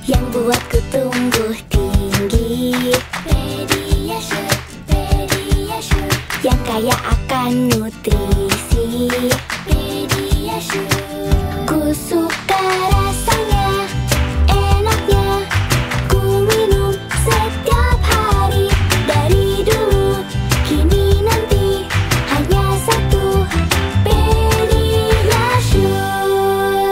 yang buatku tumbuh tinggi. Pediasure, Pediasure, yang kaya akan nutrisi. Pediasure, ku suka rasanya, enaknya, ku minum setiap hari. Dari dulu, kini nanti, hanya satu Pediasure.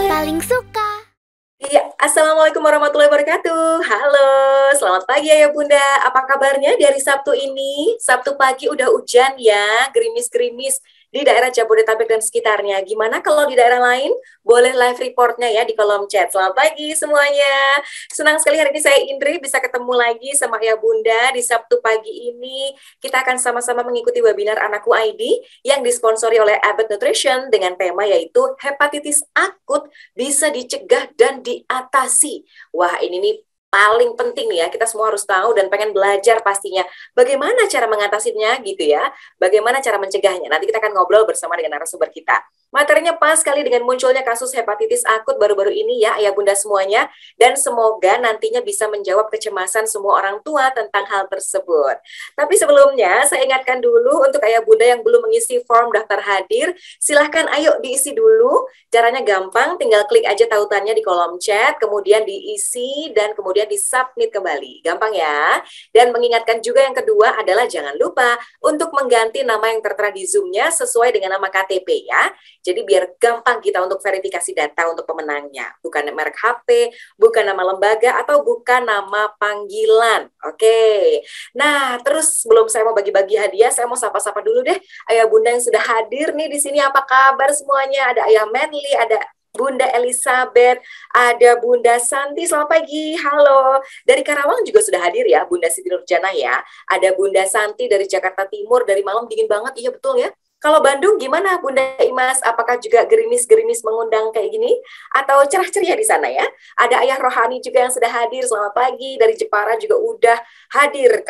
Paling suka. Iya, Assalamualaikum warahmatullahi wabarakatuh. Halo, selamat pagi Ayah Bunda. Apa kabarnya di hari Sabtu ini? Sabtu pagi udah hujan ya, gerimis-gerimis di daerah Jabodetabek dan sekitarnya. Gimana kalau di daerah lain? Boleh live reportnya ya di kolom chat. Selamat pagi semuanya. Senang sekali hari ini saya Indri bisa ketemu lagi sama Ayah Bunda di Sabtu pagi ini. Kita akan sama-sama mengikuti webinar Anakku ID yang disponsori oleh Abbott Nutrition dengan tema yaitu hepatitis akut bisa dicegah dan diatasi. Wah, ini nih paling penting nih ya, kita semua harus tahu dan pengen belajar pastinya bagaimana cara mengatasinya gitu ya, bagaimana cara mencegahnya. Nanti kita akan ngobrol bersama dengan narasumber kita. Materinya pas sekali dengan munculnya kasus hepatitis akut baru-baru ini ya, Ayah Bunda semuanya, dan semoga nantinya bisa menjawab kecemasan semua orang tua tentang hal tersebut. Tapi sebelumnya, saya ingatkan dulu untuk Ayah Bunda yang belum mengisi form daftar hadir, silahkan ayo diisi dulu. Caranya gampang, tinggal klik aja tautannya di kolom chat, kemudian diisi, dan kemudian di-submit kembali. Gampang ya. Dan mengingatkan juga yang kedua adalah jangan lupa untuk mengganti nama yang tertera di Zoom-nya sesuai dengan nama KTP ya. Jadi biar gampang kita untuk verifikasi data untuk pemenangnya. Bukan merek HP, bukan nama lembaga, atau bukan nama panggilan. Oke. Nah, terus sebelum saya mau bagi-bagi hadiah, saya mau sapa-sapa dulu deh Ayah Bunda yang sudah hadir nih di sini. Apa kabar semuanya? Ada Ayah Manly, ada Bunda Elizabeth, ada Bunda Santi, selamat pagi, halo. Dari Karawang juga sudah hadir ya, Bunda Siti Nurjana ya. Ada Bunda Santi dari Jakarta Timur, dari malam dingin banget, iya betul ya. Kalau Bandung gimana Bunda Imas? Apakah juga gerimis-gerimis mengundang kayak gini? Atau cerah ceria di sana ya? Ada Ayah Rohani juga yang sudah hadir, selamat pagi. Dari Jepara juga udah hadir.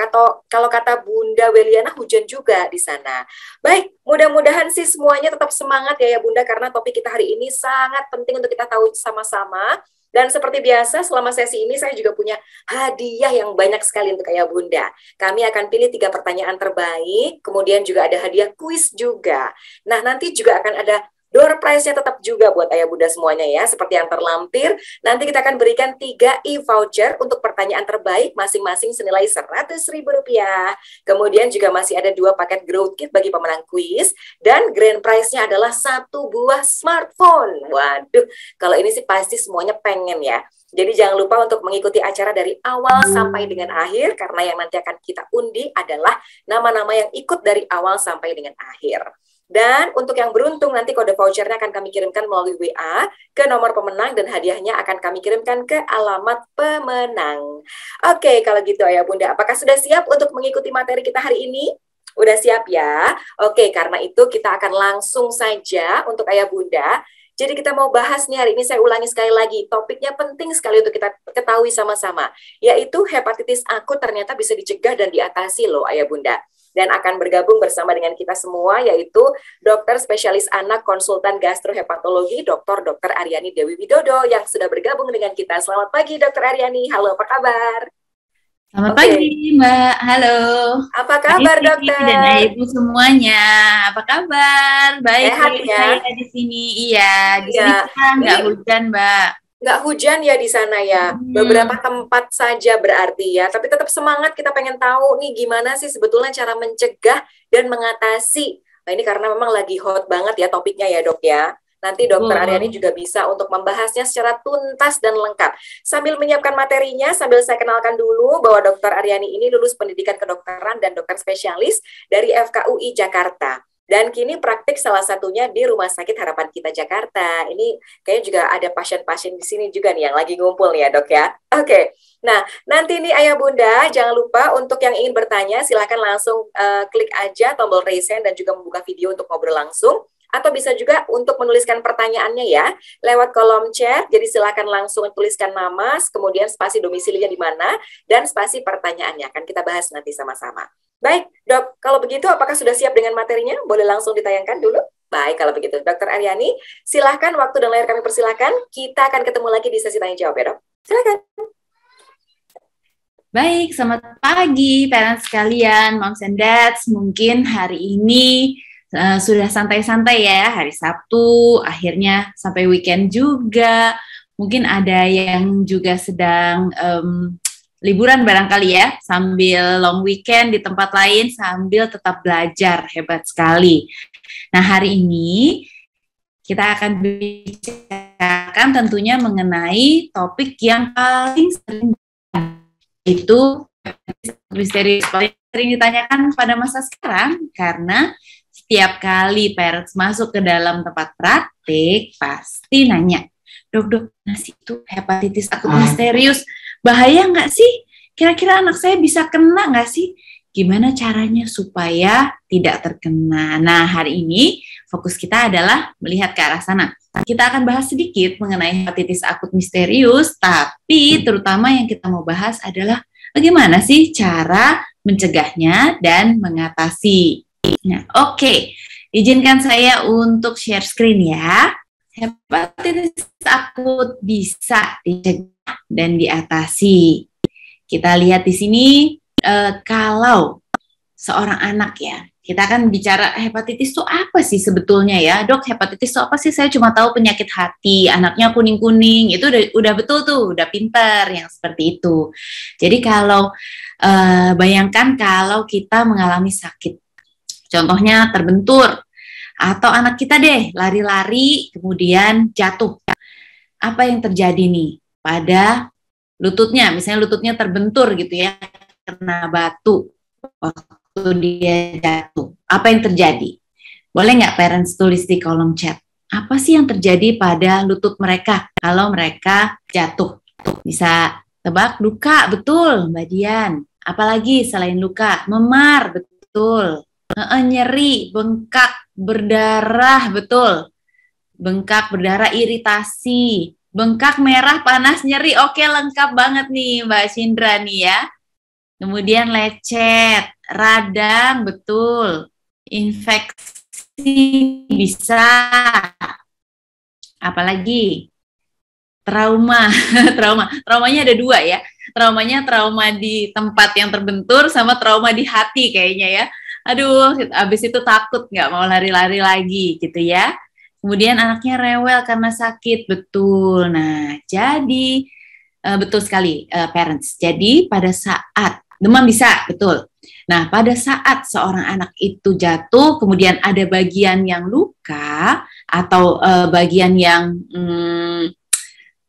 Kalau kata Bunda Weliana, hujan juga di sana. Baik, mudah-mudahan sih semuanya tetap semangat ya Bunda, karena topik kita hari ini sangat penting untuk kita tahu sama-sama. Dan seperti biasa, selama sesi ini saya juga punya hadiah yang banyak sekali untuk Ayah Bunda. Kami akan pilih 3 pertanyaan terbaik, kemudian juga ada hadiah kuis juga. Nah, nanti juga akan ada door prize-nya tetap juga buat Ayah Bunda semuanya ya, seperti yang terlampir. Nanti kita akan berikan 3 e-voucher untuk pertanyaan terbaik, masing-masing senilai Rp100.000. Kemudian juga masih ada 2 paket growth kit bagi pemenang kuis, dan grand prize-nya adalah 1 buah smartphone. Waduh, kalau ini sih pasti semuanya pengen ya. Jadi jangan lupa untuk mengikuti acara dari awal sampai dengan akhir, karena yang nanti akan kita undi adalah nama-nama yang ikut dari awal sampai dengan akhir. Dan untuk yang beruntung nanti kode vouchernya akan kami kirimkan melalui WA ke nomor pemenang dan hadiahnya akan kami kirimkan ke alamat pemenang. Oke, kalau gitu Ayah Bunda, apakah sudah siap untuk mengikuti materi kita hari ini? Udah siap ya? Oke, karena itu kita akan langsung saja untuk Ayah Bunda. Jadi kita mau bahas nih hari ini, saya ulangi sekali lagi, topiknya penting sekali untuk kita ketahui sama-sama, yaitu hepatitis akut ternyata bisa dicegah dan diatasi loh Ayah Bunda. Dan akan bergabung bersama dengan kita semua yaitu dokter spesialis anak konsultan gastrohepatologi Dr. Aryani Dewi Widodo yang sudah bergabung dengan kita. Selamat pagi Dr. Aryani, halo apa kabar? Selamat pagi Mbak, halo. Apa kabar dokter? Dan ibu semuanya, apa kabar? Baik, sehat ya? Saya di sini, iya. Di sini kan nggak hujan Mbak. Nggak hujan ya di sana ya, beberapa tempat saja berarti ya, tapi tetap semangat, kita pengen tahu nih gimana sih sebetulnya cara mencegah dan mengatasi. Nah ini karena memang lagi hot banget ya topiknya ya dok ya. Nanti Dokter Aryani juga bisa untuk membahasnya secara tuntas dan lengkap. Sambil menyiapkan materinya, sambil saya kenalkan dulu bahwa Dokter Aryani ini lulus pendidikan kedokteran dan dokter spesialis dari FKUI Jakarta. Dan kini praktik salah satunya di Rumah Sakit Harapan Kita Jakarta. Ini kayaknya juga ada pasien-pasien di sini juga nih yang lagi ngumpul nih ya dok ya. Oke, nah nanti nih Ayah Bunda jangan lupa untuk yang ingin bertanya silahkan langsung klik aja tombol raise hand dan juga membuka video untuk ngobrol langsung. Atau bisa juga untuk menuliskan pertanyaannya ya lewat kolom chat. Jadi silakan langsung tuliskan nama, kemudian spasi domisilinya di mana, dan spasi pertanyaannya. Akan kita bahas nanti sama-sama. Baik, dok, kalau begitu apakah sudah siap dengan materinya? Boleh langsung ditayangkan dulu? Baik, kalau begitu. Dokter Aryani, silahkan waktu dan layar kami persilahkan. Kita akan ketemu lagi di sesi tanya jawab ya dok. Silakan. Baik, selamat pagi parents sekalian, moms and dads. Mungkin hari ini sudah santai-santai ya, hari Sabtu, akhirnya sampai weekend juga. Mungkin ada yang juga sedang liburan barangkali ya, sambil long weekend di tempat lain, sambil tetap belajar, hebat sekali. Nah, hari ini kita akan bicarakan tentunya mengenai topik yang paling sering itu misteri paling sering ditanyakan pada masa sekarang, karena setiap kali parents masuk ke dalam tempat praktik pasti nanya, dok, nasi itu hepatitis akut misterius, bahaya nggak sih? Kira-kira anak saya bisa kena nggak sih? Gimana caranya supaya tidak terkena? Nah, hari ini fokus kita adalah melihat ke arah sana. Kita akan bahas sedikit mengenai hepatitis akut misterius, tapi terutama yang kita mau bahas adalah bagaimana sih cara mencegahnya dan mengatasi. Nah, oke. Izinkan saya untuk share screen ya. Hepatitis akut bisa dicegah dan diatasi. Kita lihat di sini, kalau seorang anak ya, kita akan bicara hepatitis itu apa sih sebetulnya ya, dok, hepatitis itu apa sih? Saya cuma tahu penyakit hati, anaknya kuning-kuning, itu udah betul tuh, udah pinter yang seperti itu. Jadi kalau bayangkan kalau kita mengalami sakit, contohnya terbentur, atau anak kita deh lari-lari kemudian jatuh. Apa yang terjadi nih pada lututnya? Misalnya lututnya terbentur gitu ya, kena batu waktu dia jatuh. Apa yang terjadi? Boleh nggak parents tulis di kolom chat? Apa sih yang terjadi pada lutut mereka kalau mereka jatuh? Bisa tebak? Luka, betul Mbak Dian. Apalagi selain luka? Memar, betul. Nyeri, bengkak, berdarah, betul. Bengkak, berdarah, iritasi. Bengkak, merah, panas, nyeri. Oke, lengkap banget nih Mbak Cindra nih ya. Kemudian lecet, radang, betul. Infeksi bisa. Apalagi? Trauma. Traumanya ada dua ya. Traumanya trauma di tempat yang terbentur sama trauma di hati kayaknya ya. Aduh, abis itu takut nggak mau lari-lari lagi gitu ya. Kemudian anaknya rewel karena sakit, betul. Nah, jadi betul sekali parents. Jadi pada saat demam bisa, betul. Nah, pada saat seorang anak itu jatuh, kemudian ada bagian yang luka atau bagian yang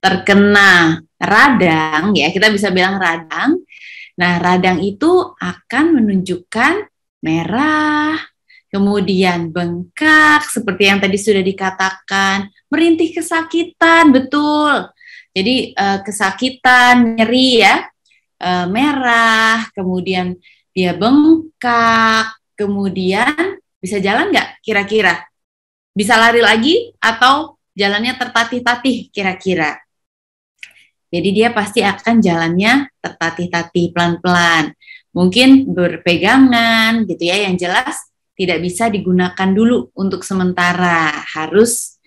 terkena radang, ya kita bisa bilang radang. Nah, radang itu akan menunjukkan merah, kemudian bengkak, seperti yang tadi sudah dikatakan, merintih kesakitan, betul. Jadi kesakitan, nyeri ya, merah, kemudian dia bengkak, kemudian bisa jalan nggak kira-kira? Bisa lari lagi atau jalannya tertatih-tatih kira-kira? Jadi dia pasti akan jalannya tertatih-tatih pelan-pelan. Mungkin berpegangan gitu ya, yang jelas tidak bisa digunakan dulu untuk sementara, harus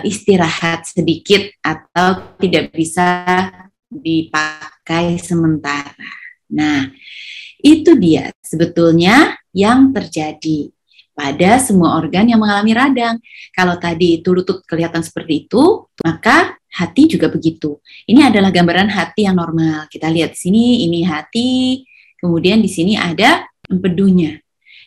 istirahat sedikit atau tidak bisa dipakai sementara. Nah, itu dia sebetulnya yang terjadi pada semua organ yang mengalami radang. Kalau tadi itu lutut kelihatan seperti itu, maka hati juga begitu. Ini adalah gambaran hati yang normal. Kita lihat di sini, ini hati. Kemudian di sini ada empedunya,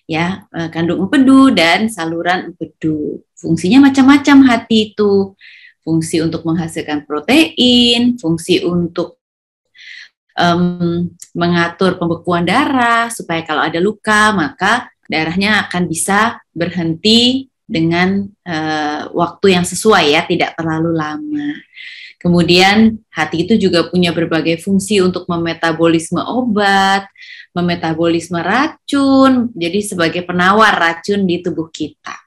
ya, kandung empedu dan saluran empedu. Fungsinya macam-macam hati itu. Fungsi untuk menghasilkan protein, fungsi untuk mengatur pembekuan darah, supaya kalau ada luka, maka darahnya akan bisa berhenti dengan waktu yang sesuai ya, tidak terlalu lama. Kemudian hati itu juga punya berbagai fungsi untuk memetabolisme obat, memetabolisme racun, jadi sebagai penawar racun di tubuh kita.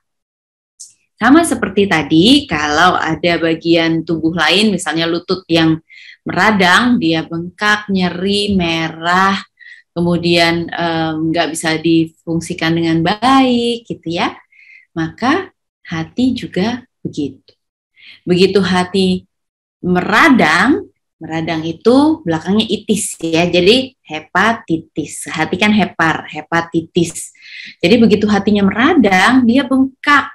Sama seperti tadi, kalau ada bagian tubuh lain, misalnya lutut yang meradang, dia bengkak, nyeri, merah, kemudian nggak bisa difungsikan dengan baik, gitu ya. Maka hati juga begitu. Begitu hati meradang itu belakangnya itis ya. Jadi hepatitis. Hati kan hepatitis. Jadi begitu hatinya meradang, dia bengkak,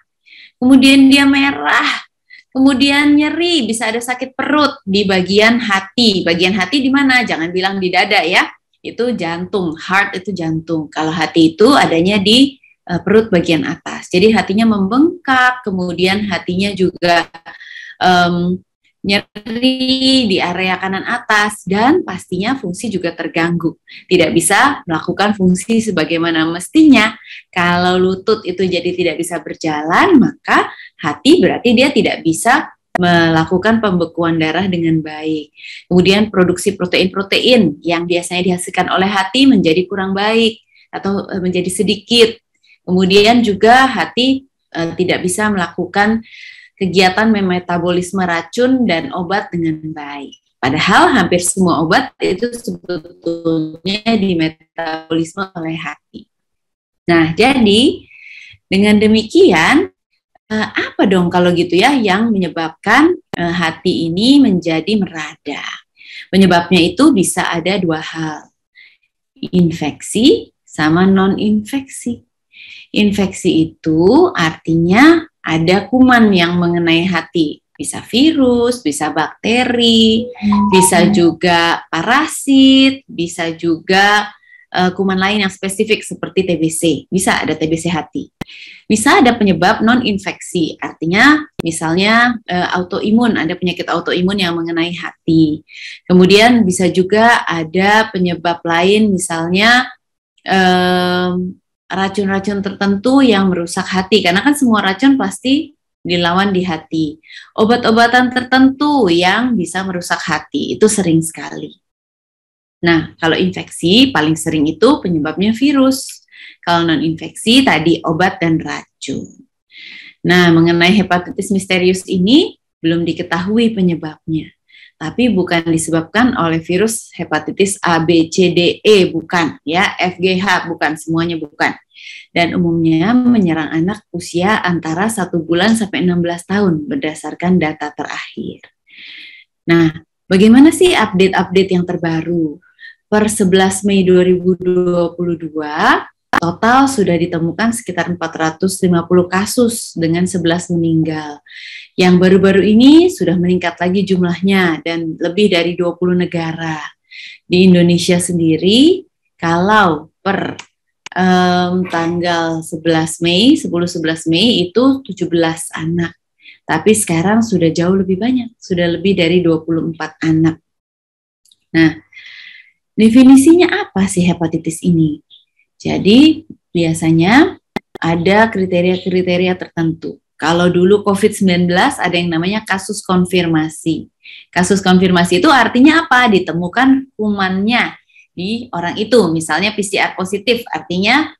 kemudian dia merah, kemudian nyeri, bisa ada sakit perut di bagian hati. Bagian hati di mana? Jangan bilang di dada ya. Itu jantung, heart itu jantung. Kalau hati itu adanya di perut bagian atas. Jadi hatinya membengkak, kemudian hatinya juga nyeri di area kanan atas, dan pastinya fungsi juga terganggu. Tidak bisa melakukan fungsi sebagaimana mestinya. Kalau lutut itu jadi tidak bisa berjalan, maka hati berarti dia tidak bisa melakukan pembekuan darah dengan baik. Kemudian produksi protein-protein yang biasanya dihasilkan oleh hati menjadi kurang baik atau menjadi sedikit. Kemudian juga hati tidak bisa melakukan kegiatan memetabolisme racun dan obat dengan baik. Padahal hampir semua obat itu sebetulnya dimetabolisme oleh hati. Nah, jadi dengan demikian, apa dong kalau gitu ya yang menyebabkan hati ini menjadi meradang? Penyebabnya itu bisa ada dua hal, infeksi sama non-infeksi. Infeksi itu artinya ada kuman yang mengenai hati, bisa virus, bisa bakteri, bisa juga parasit, bisa juga kuman lain yang spesifik seperti TBC, bisa ada TBC hati. Bisa ada penyebab non-infeksi, artinya misalnya autoimun, ada penyakit autoimun yang mengenai hati. Kemudian bisa juga ada penyebab lain, misalnya racun-racun tertentu yang merusak hati, karena kan semua racun pasti dilawan di hati. Obat-obatan tertentu yang bisa merusak hati, itu sering sekali. Nah, kalau infeksi paling sering itu penyebabnya virus. Kalau non-infeksi tadi obat dan racun. Nah, mengenai hepatitis misterius ini belum diketahui penyebabnya. Tapi bukan disebabkan oleh virus hepatitis A, B, C, D, E, bukan ya, FGH, bukan, semuanya bukan. Dan umumnya menyerang anak usia antara 1 bulan sampai 16 tahun berdasarkan data terakhir. Nah, bagaimana sih update-update yang terbaru? Per 11 Mei 2022, total sudah ditemukan sekitar 450 kasus dengan 11 meninggal. Yang baru-baru ini sudah meningkat lagi jumlahnya dan lebih dari 20 negara. Di Indonesia sendiri, kalau per tanggal 11 Mei, 10-11 Mei itu 17 anak. Tapi sekarang sudah jauh lebih banyak, sudah lebih dari 24 anak. Nah, definisinya apa sih hepatitis ini? Jadi, biasanya ada kriteria-kriteria tertentu. Kalau dulu COVID-19 ada yang namanya kasus konfirmasi. Kasus konfirmasi itu artinya apa? Ditemukan kumannya di orang itu. Misalnya PCR positif, artinya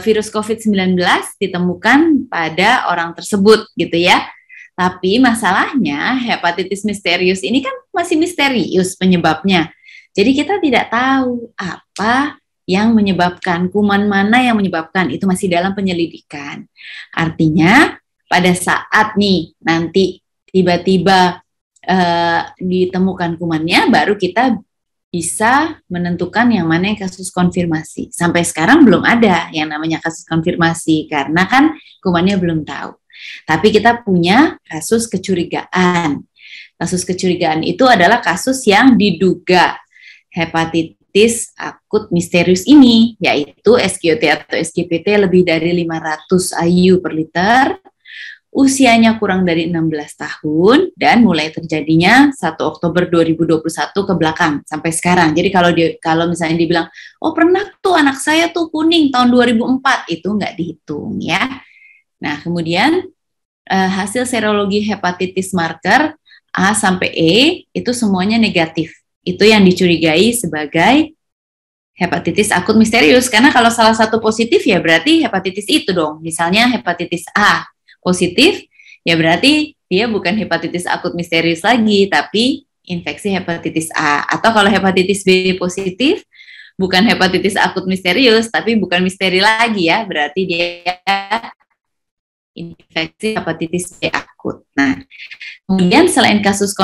virus COVID-19 ditemukan pada orang tersebut gitu ya. Tapi masalahnya hepatitis misterius ini kan masih misterius penyebabnya. Jadi kita tidak tahu apa yang menyebabkan, kuman mana yang menyebabkan, itu masih dalam penyelidikan. Artinya pada saat nih nanti tiba-tiba ditemukan kumannya, baru kita bisa menentukan yang mana yang kasus konfirmasi. Sampai sekarang belum ada yang namanya kasus konfirmasi, karena kan kumannya belum tahu. Tapi kita punya kasus kecurigaan. Kasus kecurigaan itu adalah kasus yang diduga hepatitis akut misterius ini, yaitu SGOT atau SGPT lebih dari 500 IU per liter, usianya kurang dari 16 tahun, dan mulai terjadinya 1 Oktober 2021 ke belakang sampai sekarang. Jadi kalau misalnya dibilang, oh pernah tuh anak saya tuh kuning tahun 2004, itu nggak dihitung ya. Nah, kemudian hasil serologi hepatitis marker A sampai E itu semuanya negatif. Itu yang dicurigai sebagai hepatitis akut misterius. Karena kalau salah satu positif ya berarti hepatitis itu dong. Misalnya hepatitis A positif, ya berarti dia bukan hepatitis akut misterius lagi, tapi infeksi hepatitis A. Atau kalau hepatitis B positif, bukan hepatitis akut misterius, tapi bukan misteri lagi ya, berarti dia infeksi hepatitis B akut. Nah, kemudian selain kasus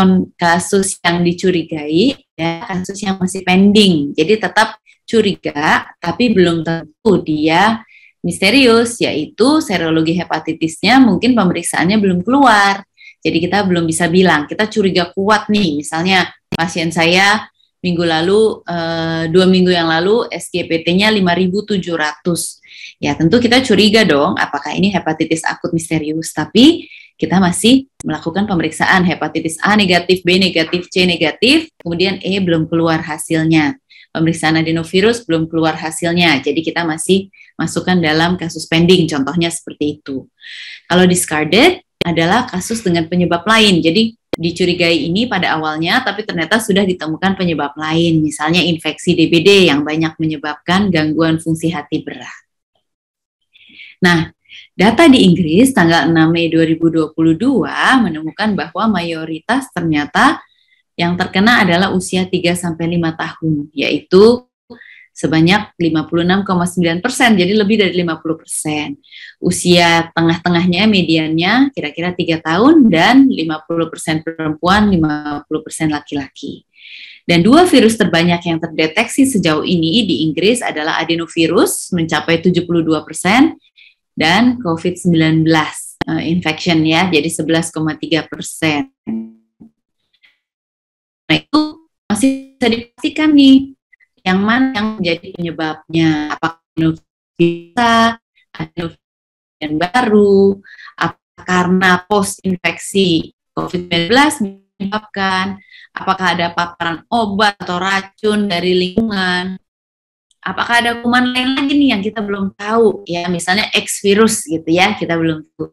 yang dicurigai, kasus yang masih pending. Jadi tetap curiga, tapi belum tentu dia misterius, yaitu serologi hepatitisnya mungkin pemeriksaannya belum keluar. Jadi kita belum bisa bilang, kita curiga kuat nih, misalnya pasien saya minggu lalu, 2 minggu yang lalu SGPT-nya 5.700. Ya tentu kita curiga dong, apakah ini hepatitis akut misterius, tapi kita masih melakukan pemeriksaan hepatitis A negatif, B negatif, C negatif, kemudian E belum keluar hasilnya. Pemeriksaan adenovirus belum keluar hasilnya, jadi kita masih masukkan dalam kasus pending, contohnya seperti itu. Kalau discarded adalah kasus dengan penyebab lain, jadi dicurigai ini pada awalnya, tapi ternyata sudah ditemukan penyebab lain, misalnya infeksi DBD yang banyak menyebabkan gangguan fungsi hati berat. Nah, data di Inggris tanggal 6 Mei 2022 menemukan bahwa mayoritas ternyata yang terkena adalah usia 3-5 tahun, yaitu sebanyak 56,9%, jadi lebih dari 50%. Usia tengah-tengahnya, mediannya kira-kira 3 tahun, dan 50% perempuan, 50% laki-laki. Dan 2 virus terbanyak yang terdeteksi sejauh ini di Inggris adalah adenovirus mencapai 72%, dan COVID-19 infection ya, jadi 11,3%. Nah itu masih bisa dipastikan nih, yang mana yang menjadi penyebabnya, apakah adenovirus yang baru, apakah karena post-infeksi COVID-19 menyebabkan, apakah ada paparan obat atau racun dari lingkungan, apakah ada kuman lain lagi nih yang kita belum tahu, ya misalnya X virus gitu ya, kita belum tahu,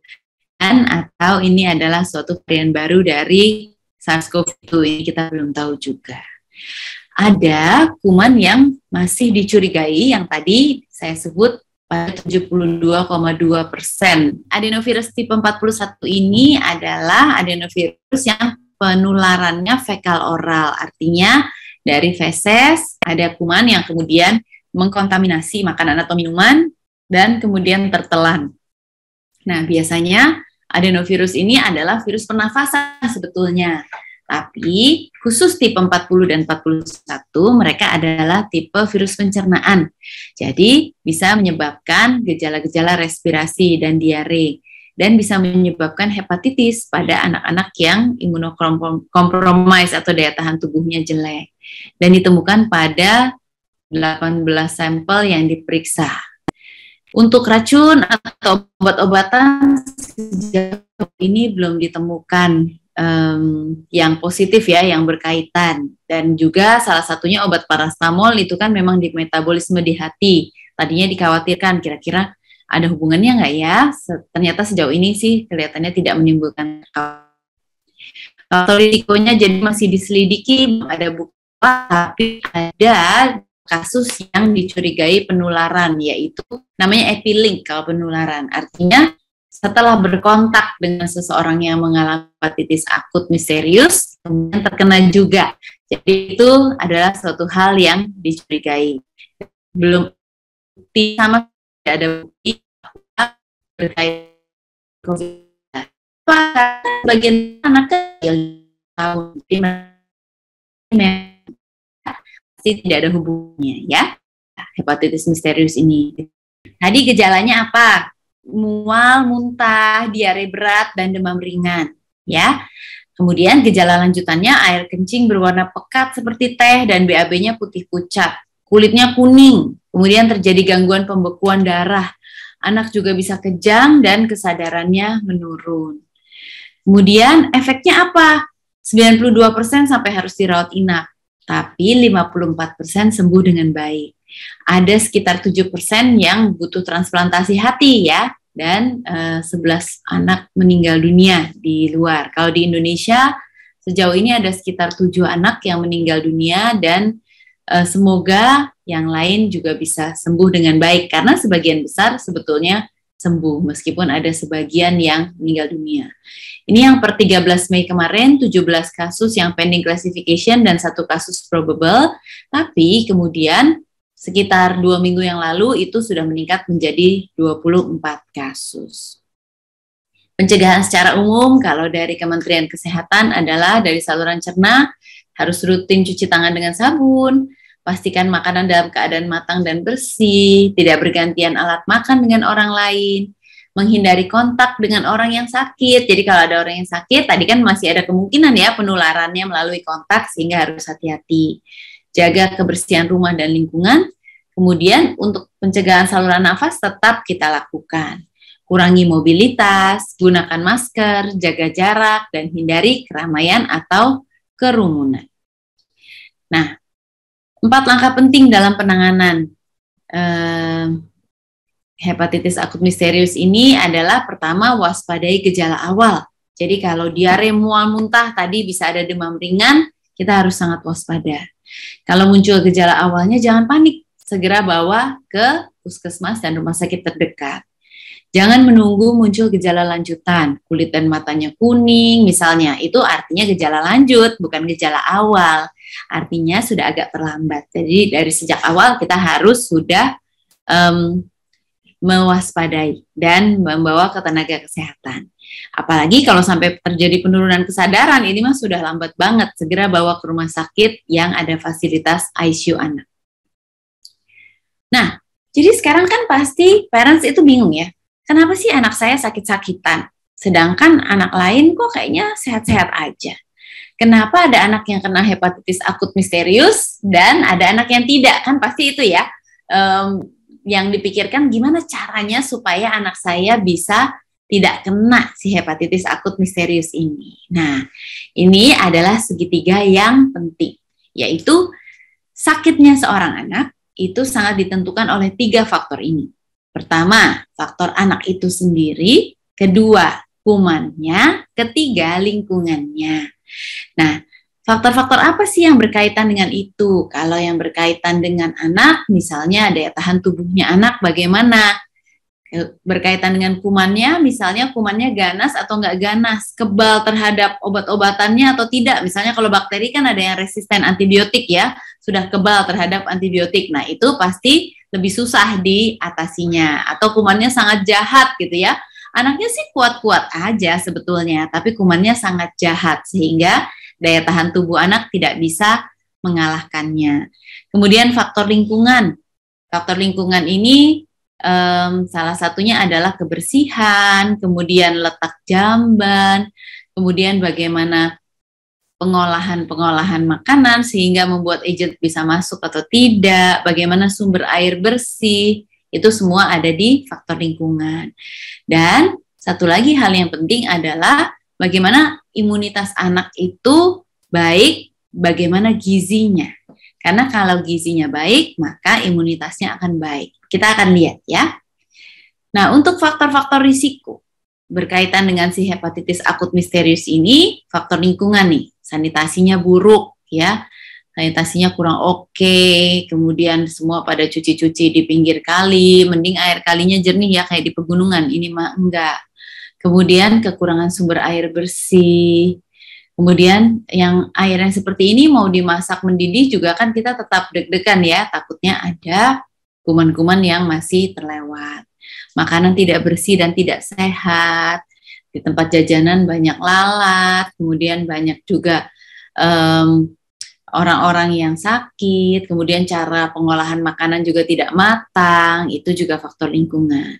dan atau ini adalah suatu varian baru dari SARS-CoV-2, ini kita belum tahu juga. Ada kuman yang masih dicurigai yang tadi saya sebut pada 72,2%. Adenovirus tipe 41 ini adalah adenovirus yang penularannya fekal oral, artinya dari feses ada kuman yang kemudian mengkontaminasi makanan atau minuman dan kemudian tertelan. Nah, biasanya adenovirus ini adalah virus pernafasan sebetulnya. Tapi khusus tipe 40 dan 41 mereka adalah tipe virus pencernaan. Jadi bisa menyebabkan gejala-gejala respirasi dan diare, dan bisa menyebabkan hepatitis pada anak-anak yang imunokompromis atau daya tahan tubuhnya jelek. Dan ditemukan pada 18 sampel yang diperiksa. Untuk racun atau obat-obatan sejauh ini belum ditemukan yang positif ya, yang berkaitan. Dan juga salah satunya obat paracetamol itu kan memang di metabolisme di hati. Tadinya dikhawatirkan kira-kira ada hubungannya nggak ya? Ternyata sejauh ini sih kelihatannya tidak menimbulkan. Kalau risikonya jadi masih diselidiki, ada bukti, tapi ada kasus yang dicurigai penularan, yaitu namanya epilink kalau penularan. Artinya setelah berkontak dengan seseorang yang mengalami hepatitis akut misterius, kemudian terkena juga. Jadi itu adalah suatu hal yang dicurigai. Belum bukti, sama tidak ada bukti berkaitan COVID. Bagian anak kecil tahun pasti tidak ada hubungannya ya, hepatitis misterius ini. Tadi gejalanya apa? Mual, muntah, diare berat, dan demam ringan, ya. Kemudian gejala lanjutannya air kencing berwarna pekat seperti teh dan BAB-nya putih pucat, kulitnya kuning, kemudian terjadi gangguan pembekuan darah, anak juga bisa kejang dan kesadarannya menurun. Kemudian efeknya apa? 92% sampai harus dirawat inap, tapi 54% sembuh dengan baik. Ada sekitar 7% yang butuh transplantasi hati ya, dan 11 anak meninggal dunia di luar. Kalau di Indonesia sejauh ini ada sekitar 7 anak yang meninggal dunia, dan semoga yang lain juga bisa sembuh dengan baik, karena sebagian besar sebetulnya sembuh meskipun ada sebagian yang meninggal dunia. Ini yang per 13 Mei kemarin 17 kasus yang pending classification dan 1 kasus probable, tapi kemudian sekitar 2 minggu yang lalu itu sudah meningkat menjadi 24 kasus. Pencegahan secara umum kalau dari Kementerian Kesehatan adalah dari saluran cerna Harus rutin cuci tangan dengan sabun, pastikan makanan dalam keadaan matang dan bersih, tidak bergantian alat makan dengan orang lain, menghindari kontak dengan orang yang sakit. Jadi kalau ada orang yang sakit, tadi kan masih ada kemungkinan ya penularannya melalui kontak, sehingga harus hati-hati. Jaga kebersihan rumah dan lingkungan. Kemudian untuk pencegahan saluran nafas tetap kita lakukan. Kurangi mobilitas, gunakan masker, jaga jarak, dan hindari keramaian atau kerumunan. Nah, 4 langkah penting dalam penanganan hepatitis akut misterius ini adalah pertama, waspadai gejala awal. Jadi kalau diare, mual, muntah, tadi bisa ada demam ringan, kita harus sangat waspada. Kalau muncul gejala awalnya jangan panik, segera bawa ke puskesmas dan rumah sakit terdekat. Jangan menunggu muncul gejala lanjutan, kulit dan matanya kuning misalnya, itu artinya gejala lanjut, bukan gejala awal. Artinya sudah agak terlambat. Jadi dari sejak awal kita harus sudah mewaspadai dan membawa ke tenaga kesehatan. Apalagi kalau sampai terjadi penurunan kesadaran, ini mah sudah lambat banget. Segera bawa ke rumah sakit yang ada fasilitas ICU anak. Nah, jadi sekarang kan pasti parents itu bingung ya. Kenapa sih anak saya sakit-sakitan? Sedangkan anak lain kok kayaknya sehat-sehat aja. Kenapa ada anak yang kena hepatitis akut misterius dan ada anak yang tidak? Kan pasti itu ya. Yang dipikirkan gimana caranya supaya anak saya bisa tidak kena si hepatitis akut misterius ini. Nah, ini adalah segitiga yang penting, yaitu sakitnya seorang anak itu sangat ditentukan oleh 3 faktor ini. Pertama, faktor anak itu sendiri. Kedua, kumannya. Ketiga, lingkungannya. Nah, faktor-faktor apa sih yang berkaitan dengan itu? Kalau yang berkaitan dengan anak, misalnya daya tahan tubuhnya anak bagaimana? Berkaitan dengan kumannya, misalnya kumannya ganas atau enggak ganas, kebal terhadap obat-obatannya atau tidak. Misalnya kalau bakteri kan ada yang resisten antibiotik ya, sudah kebal terhadap antibiotik. Nah, itu pasti lebih susah diatasinya. Atau kumannya sangat jahat gitu ya. Anaknya sih kuat-kuat aja sebetulnya, tapi kumannya sangat jahat sehingga daya tahan tubuh anak tidak bisa mengalahkannya. Kemudian faktor lingkungan. Faktor lingkungan ini salah satunya adalah kebersihan, kemudian letak jamban, kemudian bagaimana pengolahan makanan sehingga membuat agent bisa masuk atau tidak, bagaimana sumber air bersih, itu semua ada di faktor lingkungan. Dan satu lagi hal yang penting adalah bagaimana imunitas anak itu baik, bagaimana gizinya. Karena kalau gizinya baik, maka imunitasnya akan baik. Kita akan lihat ya. Nah, untuk faktor-faktor risiko berkaitan dengan si hepatitis akut misterius ini, faktor lingkungan nih, sanitasinya buruk ya, sanitasinya kurang oke, kemudian semua pada cuci-cuci di pinggir kali, mending air kalinya jernih ya kayak di pegunungan, ini mah enggak. Kemudian kekurangan sumber air bersih. Kemudian yang air yang seperti ini mau dimasak mendidih juga kan kita tetap deg-degan ya, takutnya ada kuman-kuman yang masih terlewat. Makanan tidak bersih dan tidak sehat, di tempat jajanan banyak lalat, kemudian banyak juga orang-orang yang sakit, kemudian cara pengolahan makanan juga tidak matang, itu juga faktor lingkungan.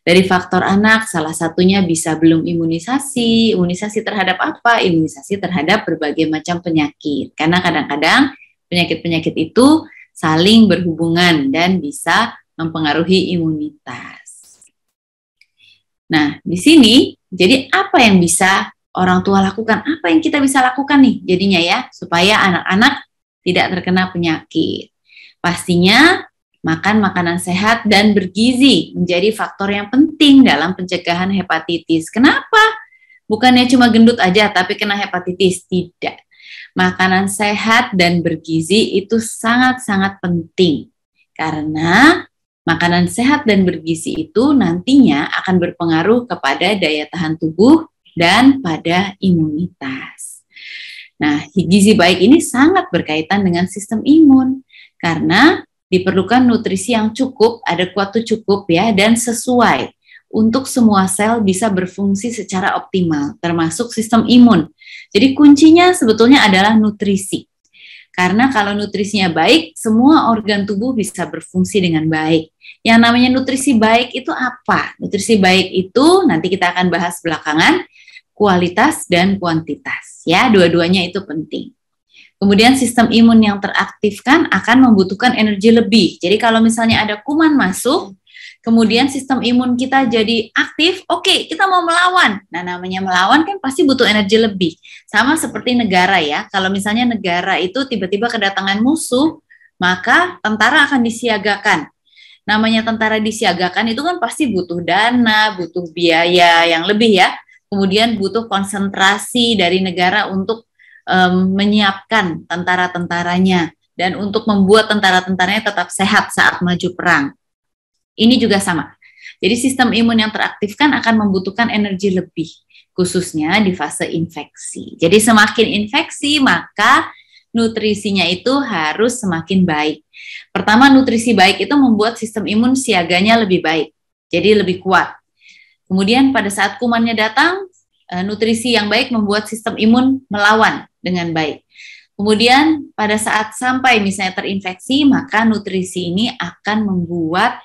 Dari faktor anak, salah satunya bisa belum imunisasi. Imunisasi terhadap apa? Imunisasi terhadap berbagai macam penyakit. Karena kadang-kadang penyakit-penyakit itu saling berhubungan dan bisa mempengaruhi imunitas. Nah, di sini, jadi apa yang bisa orang tua lakukan? Apa yang kita bisa lakukan nih jadinya ya, supaya anak-anak tidak terkena penyakit? Pastinya makan makanan sehat dan bergizi menjadi faktor yang penting dalam pencegahan hepatitis. Kenapa? Bukannya cuma gendut aja tapi kena hepatitis, tidak. Makanan sehat dan bergizi itu sangat-sangat penting. Karena makanan sehat dan bergizi itu nantinya akan berpengaruh kepada daya tahan tubuh dan pada imunitas. Nah, gizi baik ini sangat berkaitan dengan sistem imun. Karena diperlukan nutrisi yang cukup, adequat itu cukup ya, dan sesuai untuk semua sel bisa berfungsi secara optimal, termasuk sistem imun. Jadi kuncinya sebetulnya adalah nutrisi. Karena kalau nutrisinya baik, semua organ tubuh bisa berfungsi dengan baik. Yang namanya nutrisi baik itu apa? Nutrisi baik itu nanti kita akan bahas belakangan, kualitas dan kuantitas. Ya, dua-duanya itu penting. Kemudian sistem imun yang teraktifkan akan membutuhkan energi lebih. Jadi kalau misalnya ada kuman masuk, kemudian sistem imun kita jadi aktif, oke, kita mau melawan. Nah, namanya melawan kan pasti butuh energi lebih. Sama seperti negara ya, kalau misalnya negara itu tiba-tiba kedatangan musuh, maka tentara akan disiagakan. Namanya tentara disiagakan itu kan pasti butuh dana, butuh biaya yang lebih ya. Kemudian butuh konsentrasi dari negara untuk menyiapkan tentara-tentaranya dan untuk membuat tentara-tentaranya tetap sehat saat maju perang. Ini juga sama. Jadi sistem imun yang teraktifkan akan membutuhkan energi lebih, khususnya di fase infeksi. Jadi semakin infeksi, maka nutrisinya itu harus semakin baik. Pertama, nutrisi baik itu membuat sistem imun siaganya lebih baik, jadi lebih kuat. Kemudian pada saat kumannya datang, nutrisi yang baik membuat sistem imun melawan dengan baik. Kemudian pada saat sampai misalnya terinfeksi, maka nutrisi ini akan membuat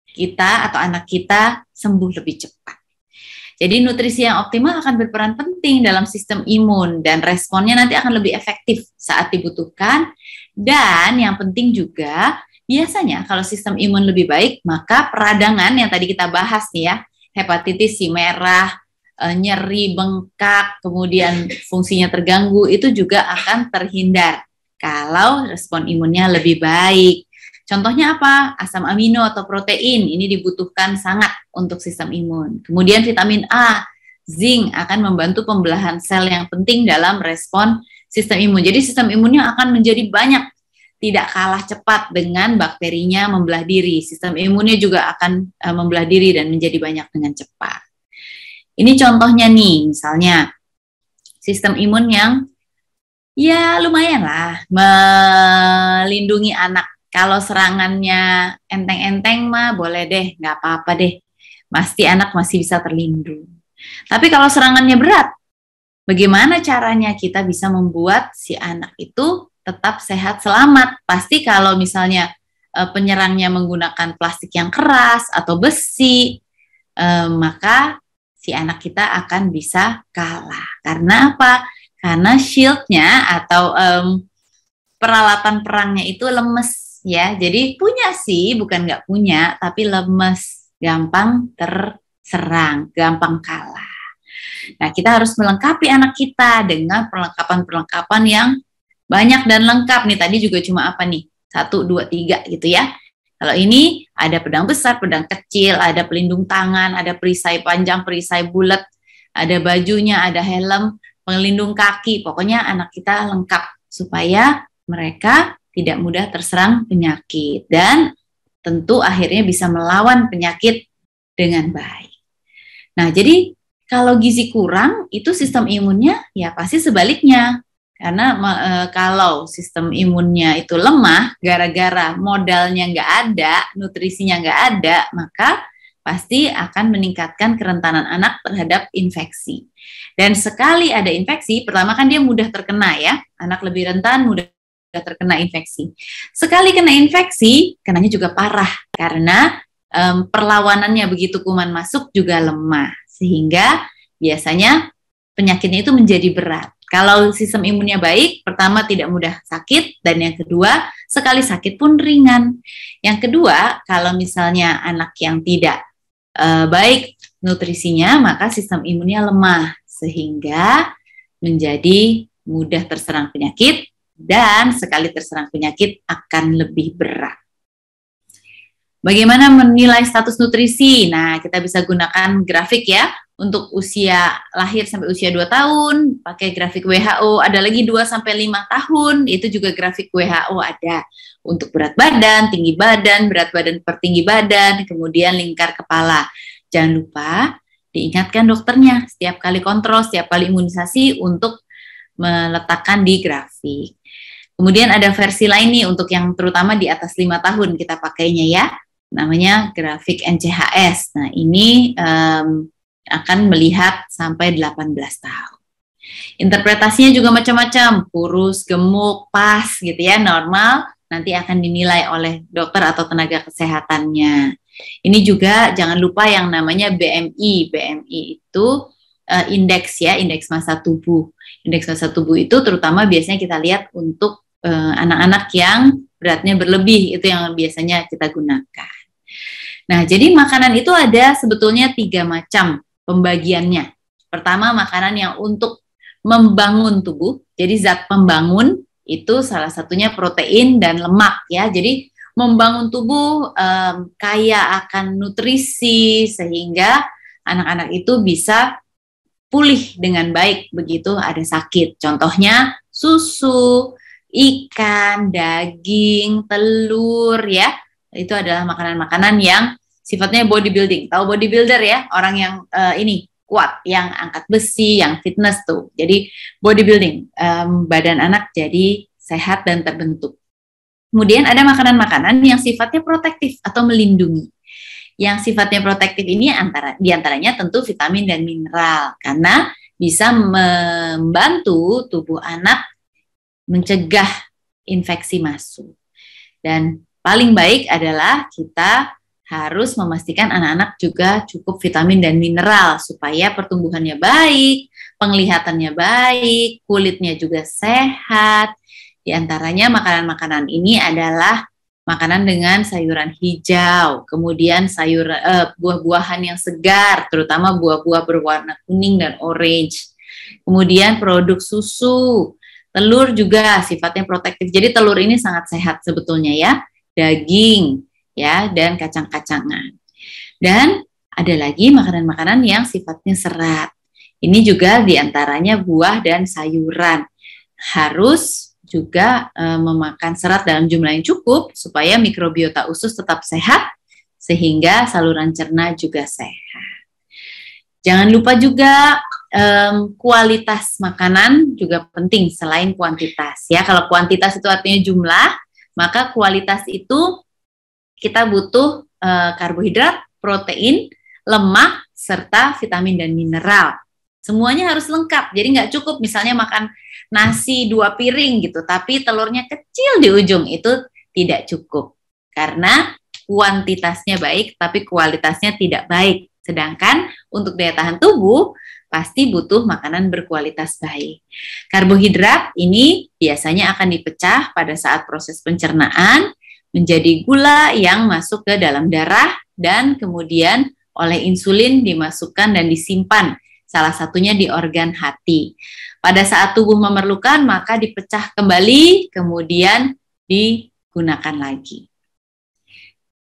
kita atau anak kita sembuh lebih cepat. Jadi nutrisi yang optimal akan berperan penting dalam sistem imun dan responnya nanti akan lebih efektif saat dibutuhkan. Dan yang penting juga, biasanya kalau sistem imun lebih baik, maka peradangan yang tadi kita bahas nih ya, hepatitis C merah, nyeri, bengkak, kemudian fungsinya terganggu, itu juga akan terhindar kalau respon imunnya lebih baik. Contohnya apa? Asam amino atau protein, ini dibutuhkan sangat untuk sistem imun. Kemudian vitamin A, zinc akan membantu pembelahan sel yang penting dalam respon sistem imun. Jadi sistem imunnya akan menjadi banyak, tidak kalah cepat dengan bakterinya membelah diri. Sistem imunnya juga akan membelah diri dan menjadi banyak dengan cepat. Ini contohnya nih, misalnya sistem imun yang ya lumayan lah melindungi anak. Kalau serangannya enteng-enteng mah boleh deh, nggak apa-apa deh. Pasti anak masih bisa terlindung. Tapi kalau serangannya berat, bagaimana caranya kita bisa membuat si anak itu tetap sehat selamat? Pasti kalau misalnya penyerangnya menggunakan plastik yang keras atau besi, maka si anak kita akan bisa kalah. Karena apa? Karena shieldnya atau peralatan perangnya itu lemes. Ya, jadi punya sih, bukan nggak punya, tapi lemes, gampang terserang, gampang kalah. Nah, kita harus melengkapi anak kita dengan perlengkapan-perlengkapan yang banyak dan lengkap. Nih, tadi juga cuma apa nih? 1, 2, 3 gitu ya. Kalau ini ada pedang besar, pedang kecil, ada pelindung tangan, ada perisai panjang, perisai bulat, ada bajunya, ada helm, pelindung kaki. Pokoknya anak kita lengkap supaya mereka tidak mudah terserang penyakit dan tentu akhirnya bisa melawan penyakit dengan baik. Nah, jadi kalau gizi kurang itu sistem imunnya ya pasti sebaliknya. Karena kalau sistem imunnya itu lemah gara-gara modalnya nggak ada, nutrisinya nggak ada, maka pasti akan meningkatkan kerentanan anak terhadap infeksi. Dan sekali ada infeksi, pertama kan dia mudah terkena ya, anak lebih rentan, mudah terkena infeksi. Sekali kena infeksi, kenanya juga parah karena perlawanannya begitu kuman masuk juga lemah, sehingga biasanya penyakitnya itu menjadi berat. Kalau sistem imunnya baik, pertama tidak mudah sakit, dan yang kedua, sekali sakit pun ringan. Yang kedua, kalau misalnya anak yang tidak baik nutrisinya, maka sistem imunnya lemah, sehingga menjadi mudah terserang penyakit, dan sekali terserang penyakit akan lebih berat. Bagaimana menilai status nutrisi? Nah, kita bisa gunakan grafik ya. Untuk usia lahir sampai usia 2 tahun, pakai grafik WHO. Ada lagi 2-5 tahun, itu juga grafik WHO ada. Untuk berat badan, tinggi badan, berat badan per tinggi badan, kemudian lingkar kepala. Jangan lupa diingatkan dokternya setiap kali kontrol, setiap kali imunisasi untuk meletakkan di grafik. Kemudian ada versi lain nih untuk yang terutama di atas 5 tahun kita pakainya ya. namanya grafik NCHS. Nah, ini akan melihat sampai 18 tahun. Interpretasinya juga macam-macam, kurus, gemuk, pas gitu ya, normal, nanti akan dinilai oleh dokter atau tenaga kesehatannya. Ini juga jangan lupa yang namanya BMI. BMI itu indeks ya, indeks massa tubuh. Indeks massa tubuh itu terutama biasanya kita lihat untuk anak-anak yang beratnya berlebih, itu yang biasanya kita gunakan. Nah, jadi makanan itu ada sebetulnya 3 macam pembagiannya. Pertama, makanan yang untuk membangun tubuh. Jadi zat pembangun itu salah satunya protein dan lemak ya. Jadi membangun tubuh kaya akan nutrisi sehingga anak-anak itu bisa pulih dengan baik begitu ada sakit. Contohnya susu, ikan, daging, telur ya. Itu adalah makanan-makanan yang sifatnya bodybuilding. Tahu bodybuilder ya? Orang yang ini kuat, yang angkat besi, yang fitness tuh. Jadi bodybuilding, badan anak jadi sehat dan terbentuk. Kemudian ada makanan-makanan yang sifatnya protektif atau melindungi. Yang sifatnya protektif ini diantaranya tentu vitamin dan mineral, karena bisa membantu tubuh anak mencegah infeksi masuk. Dan paling baik adalah kita harus memastikan anak-anak juga cukup vitamin dan mineral supaya pertumbuhannya baik, penglihatannya baik, kulitnya juga sehat. Di antaranya makanan-makanan ini adalah makanan dengan sayuran hijau, kemudian buah-buahan yang segar, terutama buah-buah berwarna kuning dan orange. Kemudian produk susu, telur juga sifatnya protektif. Jadi telur ini sangat sehat sebetulnya ya. Daging ya, dan kacang-kacangan. Dan ada lagi makanan-makanan yang sifatnya serat. Ini juga diantaranya buah dan sayuran. Harus juga memakan serat dalam jumlah yang cukup supaya mikrobiota usus tetap sehat sehingga saluran cerna juga sehat. Jangan lupa juga kualitas makanan juga penting selain kuantitas ya. Kalau kuantitas itu artinya jumlah, maka kualitas itu kita butuh karbohidrat, protein, lemak, serta vitamin dan mineral. Semuanya harus lengkap, jadi nggak cukup misalnya makan nasi 2 piring gitu, tapi telurnya kecil di ujung, itu tidak cukup. Karena kuantitasnya baik, tapi kualitasnya tidak baik. Sedangkan untuk daya tahan tubuh, pasti butuh makanan berkualitas baik. Karbohidrat ini biasanya akan dipecah pada saat proses pencernaan, menjadi gula yang masuk ke dalam darah dan kemudian oleh insulin dimasukkan dan disimpan, salah satunya di organ hati. Pada saat tubuh memerlukan maka dipecah kembali kemudian digunakan lagi.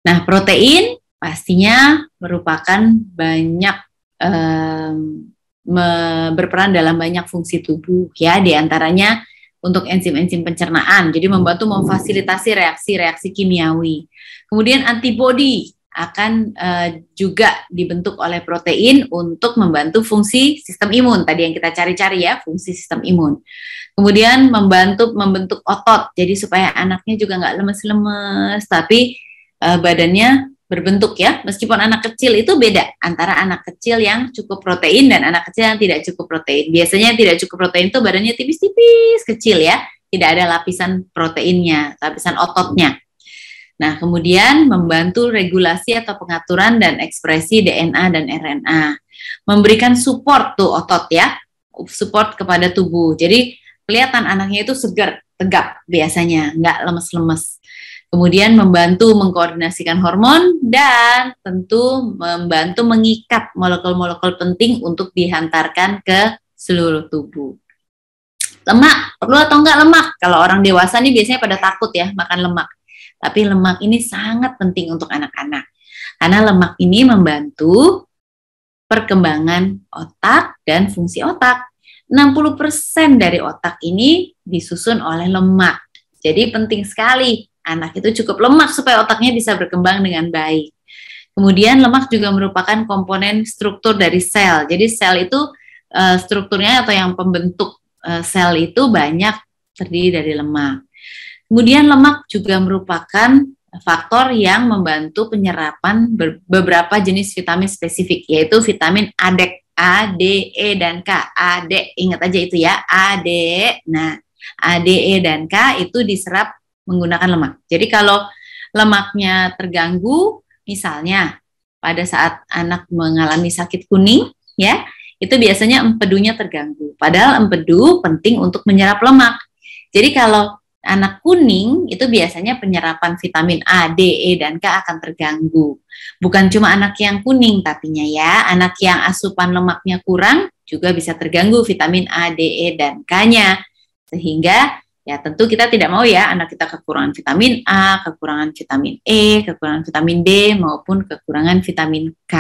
Nah, protein pastinya merupakan banyak berperan dalam banyak fungsi tubuh ya, diantaranya untuk enzim-enzim pencernaan, jadi membantu memfasilitasi reaksi-reaksi kimiawi. Kemudian antibodi akan juga dibentuk oleh protein untuk membantu fungsi sistem imun, tadi yang kita cari-cari ya, fungsi sistem imun. Kemudian membentuk otot, jadi supaya anaknya juga nggak lemes-lemes, tapi badannya berbentuk ya, meskipun anak kecil itu beda antara anak kecil yang cukup protein dan anak kecil yang tidak cukup protein. Biasanya yang tidak cukup protein itu badannya tipis-tipis, kecil ya, tidak ada lapisan proteinnya, lapisan ototnya. Nah, kemudian membantu regulasi atau pengaturan dan ekspresi DNA dan RNA. Memberikan support tuh otot ya, support kepada tubuh. Jadi kelihatan anaknya itu segar, tegap biasanya, nggak lemes-lemes. Kemudian membantu mengkoordinasikan hormon dan tentu membantu mengikat molekul-molekul penting untuk dihantarkan ke seluruh tubuh. Lemak, perlu atau enggak lemak? Kalau orang dewasa nih biasanya pada takut ya makan lemak. Tapi lemak ini sangat penting untuk anak-anak. Karena lemak ini membantu perkembangan otak dan fungsi otak. 60% dari otak ini disusun oleh lemak. Jadi penting sekali anak itu cukup lemak supaya otaknya bisa berkembang dengan baik. Kemudian lemak juga merupakan komponen struktur dari sel. Jadi sel itu strukturnya atau yang pembentuk sel itu banyak terdiri dari lemak. Kemudian lemak juga merupakan faktor yang membantu penyerapan beberapa jenis vitamin spesifik, yaitu vitamin A, D, E, dan K. A, D, ingat aja itu ya, A, D. Nah, A, D, E, dan K itu diserap menggunakan lemak. Jadi kalau lemaknya terganggu, misalnya pada saat anak mengalami sakit kuning, ya, itu biasanya empedunya terganggu. Padahal empedu penting untuk menyerap lemak. Jadi kalau anak kuning itu biasanya penyerapan vitamin A, D, E, dan K akan terganggu. Bukan cuma anak yang kuning tapinya ya, anak yang asupan lemaknya kurang juga bisa terganggu vitamin A, D, E, dan K-nya. Sehingga ya tentu kita tidak mau ya anak kita kekurangan vitamin A, kekurangan vitamin E, kekurangan vitamin D, maupun kekurangan vitamin K.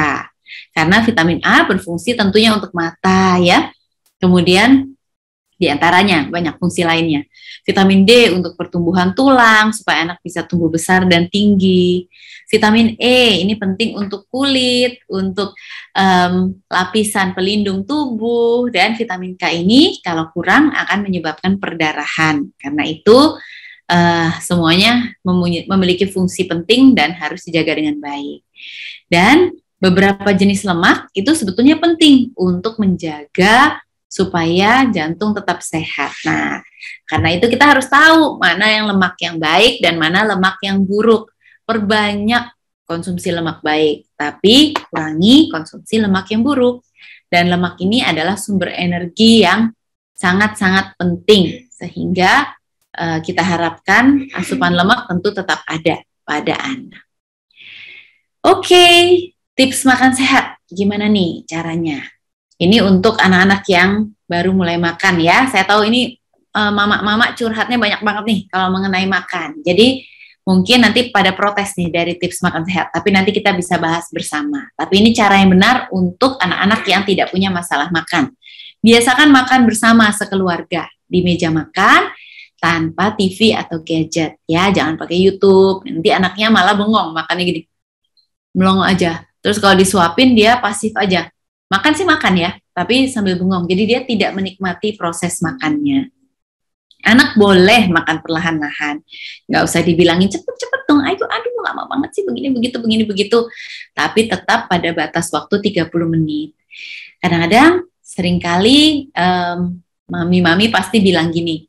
Karena vitamin A berfungsi tentunya untuk mata ya. Kemudian di antaranya banyak fungsi lainnya. Vitamin D untuk pertumbuhan tulang supaya anak bisa tumbuh besar dan tinggi. Vitamin E ini penting untuk kulit, untuk lapisan pelindung tubuh, dan vitamin K ini kalau kurang akan menyebabkan perdarahan. Karena itu semuanya memiliki fungsi penting dan harus dijaga dengan baik. Dan beberapa jenis lemak itu sebetulnya penting untuk menjaga supaya jantung tetap sehat. Nah, karena itu kita harus tahu mana yang lemak yang baik dan mana lemak yang buruk. Perbanyak konsumsi lemak baik, tapi kurangi konsumsi lemak yang buruk. Dan lemak ini adalah sumber energi yang sangat-sangat penting, sehingga kita harapkan asupan lemak tentu tetap ada pada anak. Oke, tips makan sehat, gimana nih caranya? Ini untuk anak-anak yang baru mulai makan ya. Saya tahu ini mama-mama curhatnya banyak banget nih kalau mengenai makan. Jadi mungkin nanti pada protes nih dari tips makan sehat, tapi nanti kita bisa bahas bersama. Tapi ini cara yang benar untuk anak-anak yang tidak punya masalah makan. Biasakan makan bersama sekeluarga di meja makan tanpa TV atau gadget ya. Jangan pakai YouTube. Nanti anaknya malah bengong, makannya gini. Melongo aja. Terus kalau disuapin dia pasif aja. Makan sih makan ya, tapi sambil bengong. Jadi dia tidak menikmati proses makannya. Anak boleh makan perlahan-lahan. Nggak usah dibilangin cepet-cepet dong. Aduh, lama banget sih begini, begitu. Tapi tetap pada batas waktu 30 menit. Kadang-kadang seringkali mami-mami pasti bilang gini,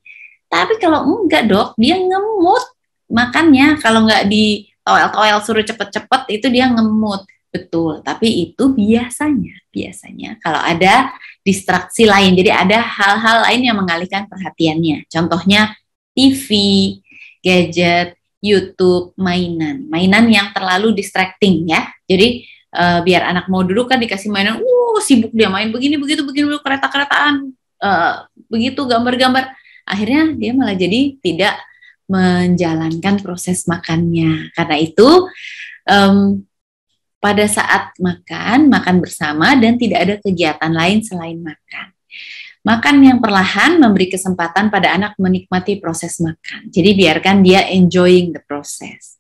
tapi kalau enggak dok, dia ngemut makannya. Kalau nggak di toel-toel suruh cepet-cepet, itu dia ngemut. Betul, tapi itu biasanya kalau ada distraksi lain, jadi ada hal-hal lain yang mengalihkan perhatiannya. Contohnya TV, gadget, YouTube, mainan yang terlalu distracting ya. Jadi biar anak mau duduk kan dikasih mainan, sibuk dia main begini begitu kereta-keretaan, begitu gambar-gambar. Akhirnya dia malah jadi tidak menjalankan proses makannya. Karena itu pada saat makan bersama dan tidak ada kegiatan lain selain makan. Makan yang perlahan memberi kesempatan pada anak menikmati proses makan. Jadi biarkan dia enjoying the process.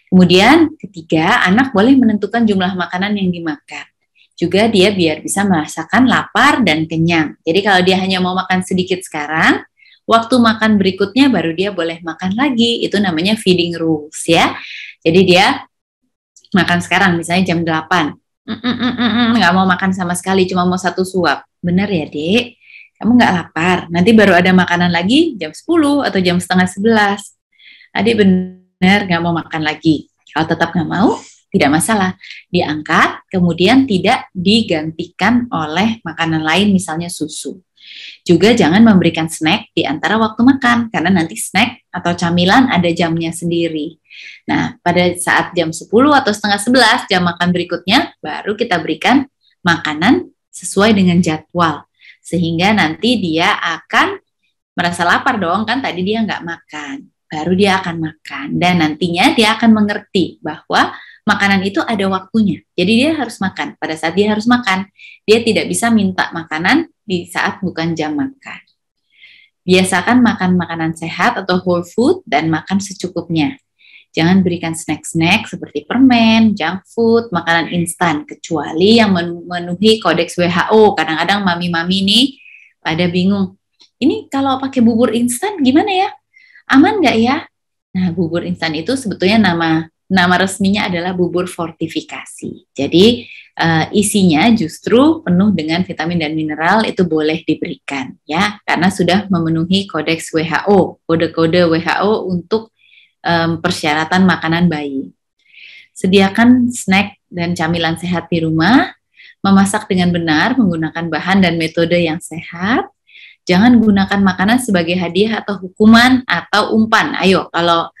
Kemudian ketiga, anak boleh menentukan jumlah makanan yang dimakan. Juga dia biar bisa merasakan lapar dan kenyang. Jadi kalau dia hanya mau makan sedikit sekarang, waktu makan berikutnya baru dia boleh makan lagi. Itu namanya feeding rules ya. Jadi dia makan sekarang misalnya jam 8, nggak mau makan sama sekali, cuma mau 1 suap. Bener ya dek, kamu nggak lapar, nanti baru ada makanan lagi jam 10 atau jam setengah 11. Adik bener nggak mau makan lagi. Kalau tetap nggak mau, tidak masalah, diangkat, kemudian tidak digantikan oleh makanan lain misalnya susu. Juga jangan memberikan snack di antara waktu makan, karena nanti snack atau camilan ada jamnya sendiri. Nah, pada saat jam 10 atau setengah 11, jam makan berikutnya, baru kita berikan makanan sesuai dengan jadwal. Sehingga nanti dia akan merasa lapar dong, kan tadi dia nggak makan. Baru dia akan makan. Dan nantinya dia akan mengerti bahwa makanan itu ada waktunya. Jadi dia harus makan. Pada saat dia harus makan, dia tidak bisa minta makanan di saat bukan jam makan. Biasakan makan makanan sehat atau whole food dan makan secukupnya. Jangan berikan snack-snack seperti permen, junk food, makanan instan, kecuali yang memenuhi kodeks WHO. Kadang-kadang mami-mami nih pada bingung. Ini kalau pakai bubur instan gimana ya? Aman nggak ya? Nah, bubur instan itu sebetulnya nama resminya adalah bubur fortifikasi. Jadi isinya justru penuh dengan vitamin dan mineral, itu boleh diberikan ya, karena sudah memenuhi kodeks WHO, kode-kode WHO untuk persyaratan makanan bayi. Sediakan snack dan camilan sehat di rumah, memasak dengan benar menggunakan bahan dan metode yang sehat. Jangan gunakan makanan sebagai hadiah atau hukuman atau umpan. Ayo, kalau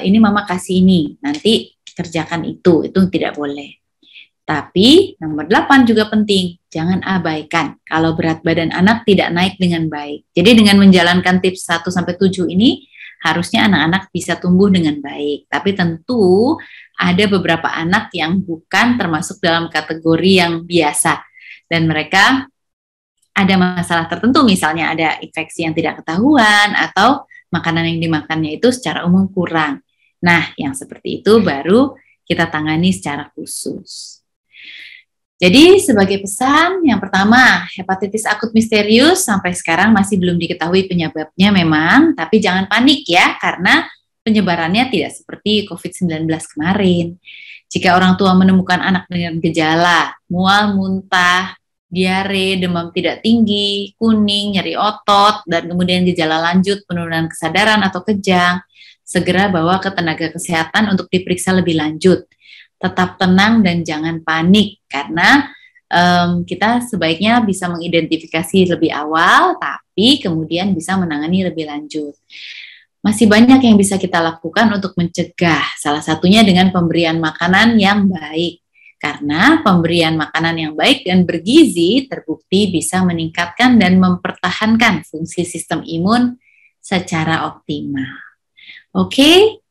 ini mama kasih ini, nanti kerjakan itu tidak boleh. Tapi nomor 8 juga penting, jangan abaikan kalau berat badan anak tidak naik dengan baik. Jadi dengan menjalankan tips 1-7 ini, harusnya anak-anak bisa tumbuh dengan baik. Tapi tentu ada beberapa anak yang bukan termasuk dalam kategori yang biasa. Dan mereka ada masalah tertentu, misalnya ada infeksi yang tidak ketahuan atau makanan yang dimakannya itu secara umum kurang. Nah, yang seperti itu baru kita tangani secara khusus. Jadi sebagai pesan, yang pertama, hepatitis akut misterius sampai sekarang masih belum diketahui penyebabnya memang, tapi jangan panik ya, karena penyebarannya tidak seperti COVID-19 kemarin. Jika orang tua menemukan anak dengan gejala, mual, muntah, diare, demam tidak tinggi, kuning, nyeri otot, dan kemudian gejala lanjut penurunan kesadaran atau kejang, segera bawa ke tenaga kesehatan untuk diperiksa lebih lanjut. Tetap tenang dan jangan panik, karena kita sebaiknya bisa mengidentifikasi lebih awal, tapi kemudian bisa menangani lebih lanjut. Masih banyak yang bisa kita lakukan untuk mencegah, salah satunya dengan pemberian makanan yang baik. Karena pemberian makanan yang baik dan bergizi terbukti bisa meningkatkan dan mempertahankan fungsi sistem imun secara optimal. Oke,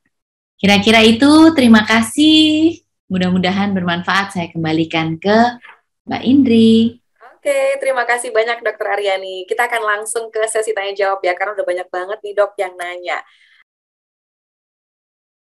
kira-kira itu. Terima kasih. Mudah-mudahan bermanfaat. Saya kembalikan ke Mbak Indri. Oke, terima kasih banyak Dokter Aryani. Kita akan langsung ke sesi tanya jawab ya, karena udah banyak banget nih Dok yang nanya.